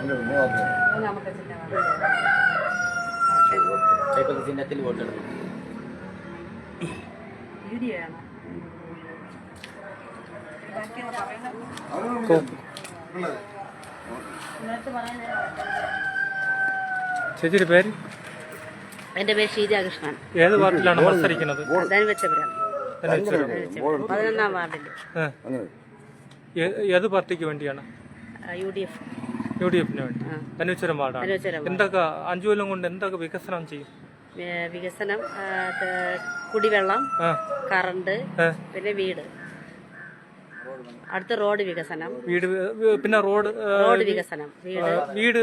മൂന്നാമത്തെ ചിഹ്നത്തിൽ വോട്ടെടുക്കും. ചേച്ചിയുടെ പേര്? എന്റെ പേര് ഷീജാകൃഷ്ണൻ. ഏത് പാർട്ടിയിലാണ് മത്സരിക്കുന്നത്? 11ാം വാർഡിൽ. ഏത് പാർട്ടിക്ക് വേണ്ടിയാണ്? UDF-ന് വേണ്ടി. ധനുശ്വരം വാർഡാണ്. എന്തൊക്കെ 5 കൊല്ലം കൊണ്ട് എന്തൊക്കെ വികസനം ചെയ്യും? വികസനം കുടിവെള്ളം, കറണ്ട്, പിന്നെ വീട്, അടുത്ത റോഡ് വികസനം, പിന്നെ റോഡ് വികസനം, വീട്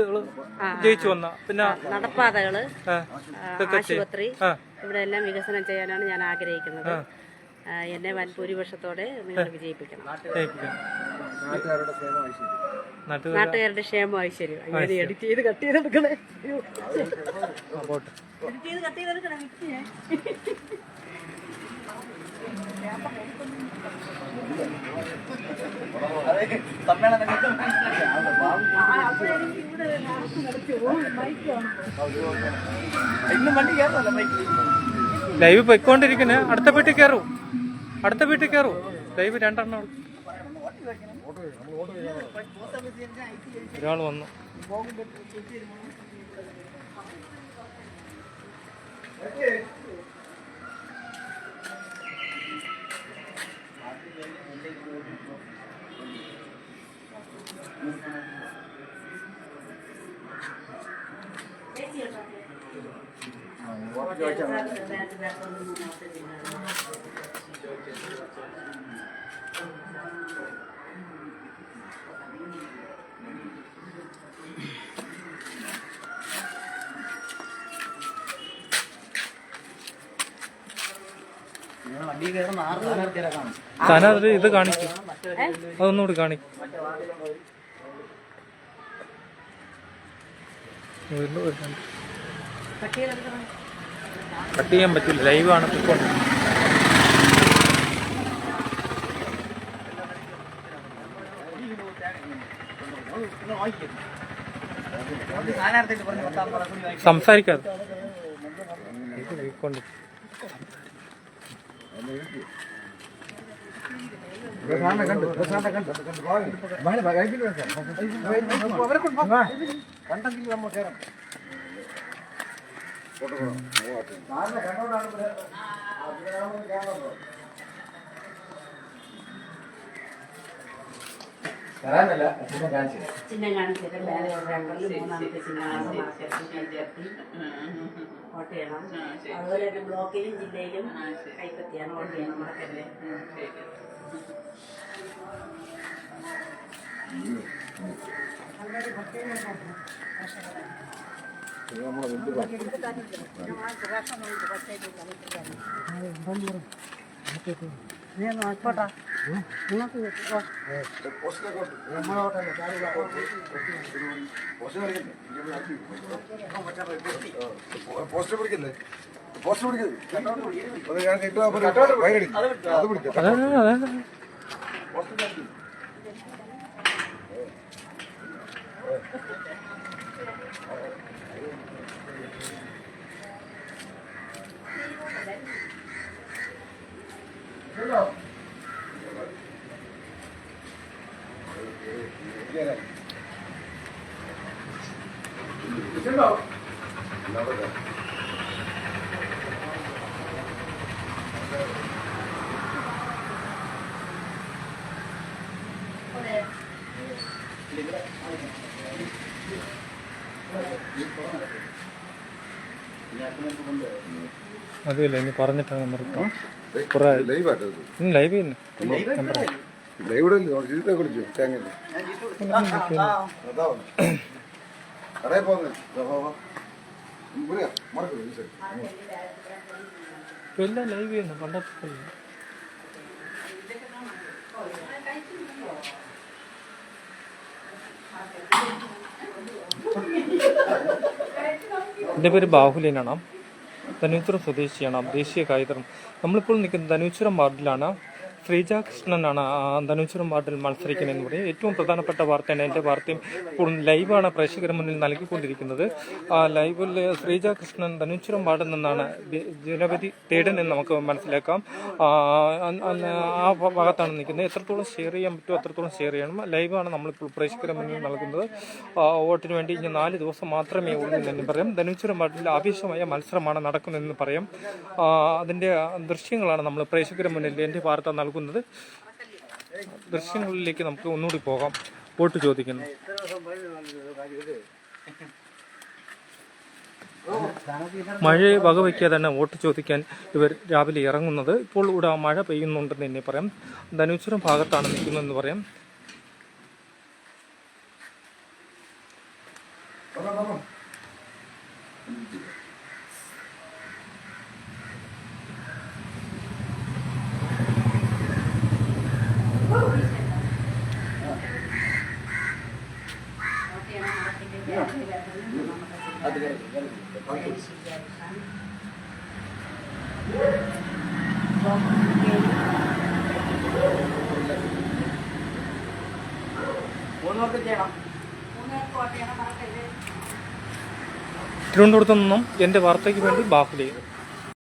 ജയിച്ചു വന്ന പിന്നെ നടപ്പാതകള്, ആശുപത്രി, ഇവിടെ എല്ലാം വികസനം ചെയ്യാനാണ് ഞാൻ ആഗ്രഹിക്കുന്നത്. എന്നെ വൻ ഭൂരിപക്ഷത്തോടെ നിങ്ങൾ വിജയിപ്പിക്കണം. നാട്ടുകാരുടെ ക്ഷേമം ഐശ്വര്യം. അങ്ങനെ എഡിറ്റ് ചെയ്ത് കട്ട് ചെയ്തെടുക്കണേ. ലൈവ് പൊയ്ക്കൊണ്ടിരിക്കുന്ന അടുത്ത വീട്ടിൽ കയറൂ. ലൈവ് 2 എണ്ണം. ഒരാൾ വന്നു. സ്ഥാനാർത്ഥി ഇത് കാണിക്കും. അതൊന്നുകൂടി കാണിക്കും. കട്ട് ചെയ്യാൻ പറ്റില്ല. ലൈവാണ്. സംസാരിക്കാതെ ചിഹ്നം കാണിച്ചിട്ട് ബാലറ്റ് പേപ്പറിൽ 3ാമത്തെ ചിഹ്നമാണ് വോട്ട് ചെയ്യണം. അതുപോലെ തന്നെ ബ്ലോക്കിലും ജില്ലയിലും കൈപ്പത്തിയാണ് വോട്ട് ചെയ്യണം. മറക്കല്ലേ. പോസ്റ്റർ പിടിക്കല്ലേ? അതില്ല, ഇനി പറഞ്ഞിട്ടാണ് നിർത്താം. ലൈവ് തന്നെ. എല്ലാം ലൈവ് ചെയ്യുന്നു. പണ്ടത്തെ എൻ്റെ പേര് ബാഹുലിനാണ്. ധനുശ്വരം സ്വദേശിയാണ്. ദേശീയ കായികം. നമ്മളിപ്പോൾ നിൽക്കുന്നത് ധനുശ്വരം വാർഡിലാണ്. ശ്രീജ കൃഷ്ണനാണ് ധനുശ്വരം വാർഡിൽ മത്സരിക്കുന്നതെന്ന് പറയും. ഏറ്റവും പ്രധാനപ്പെട്ട വാർത്തയാണ്. എൻ്റെ വാർത്തയും ഇപ്പോൾ ലൈവാണ് പ്രേക്ഷകരുടെ മുന്നിൽ നൽകിക്കൊണ്ടിരിക്കുന്നത്. ലൈവിൽ ശ്രീജ കൃഷ്ണൻ ധനുശ്വരം വാർഡിൽ നിന്നാണ് ജനപതി തേടുന്നത് നമുക്ക് മനസ്സിലാക്കാം. ആ ഭാഗത്താണ് നിൽക്കുന്നത്. എത്രത്തോളം ഷെയർ ചെയ്യാൻ പറ്റുമോ അത്രത്തോളം ഷെയർ ചെയ്യണം. ലൈവാണ് നമ്മളിപ്പോൾ പ്രേക്ഷകരുടെ മുന്നിൽ നൽകുന്നത്. വോട്ടിന് വേണ്ടി ഇനി 4 ദിവസം മാത്രമേ ഉള്ളൂ എന്ന് പറയാം. ധനുശ്വരം വാർഡിൽ ആവേശമായ മത്സരമാണ് നടക്കുന്നതെന്ന് പറയാം. അതിൻ്റെ ദൃശ്യങ്ങളാണ് നമ്മൾ പ്രേക്ഷകരുടെ മുന്നിൽ എൻ്റെ വാർത്ത നൽകുന്നത്. ദൃശ്യങ്ങളിലേക്ക് നമുക്ക് ഒന്നുകൂടി പോകാം. വോട്ട് ചോദിക്കുന്നു. മഴയെ വകവയ്ക്കാതെ തന്നെ വോട്ട് ചോദിക്കാൻ ഇവർ രാവിലെ ഇറങ്ങുന്നത്. ഇപ്പോൾ ഇവിടെ മഴ പെയ്യുന്നുണ്ടെന്ന് തന്നെ പറയാം. ധനുശ്വരം ഭാഗത്താണ് നിൽക്കുന്നതെന്ന് പറയാം. തിരുവനന്തപുരത്തു നിന്നും എൻ്റെ വാർത്തയ്ക്ക് വേണ്ടി ബാഹുലി.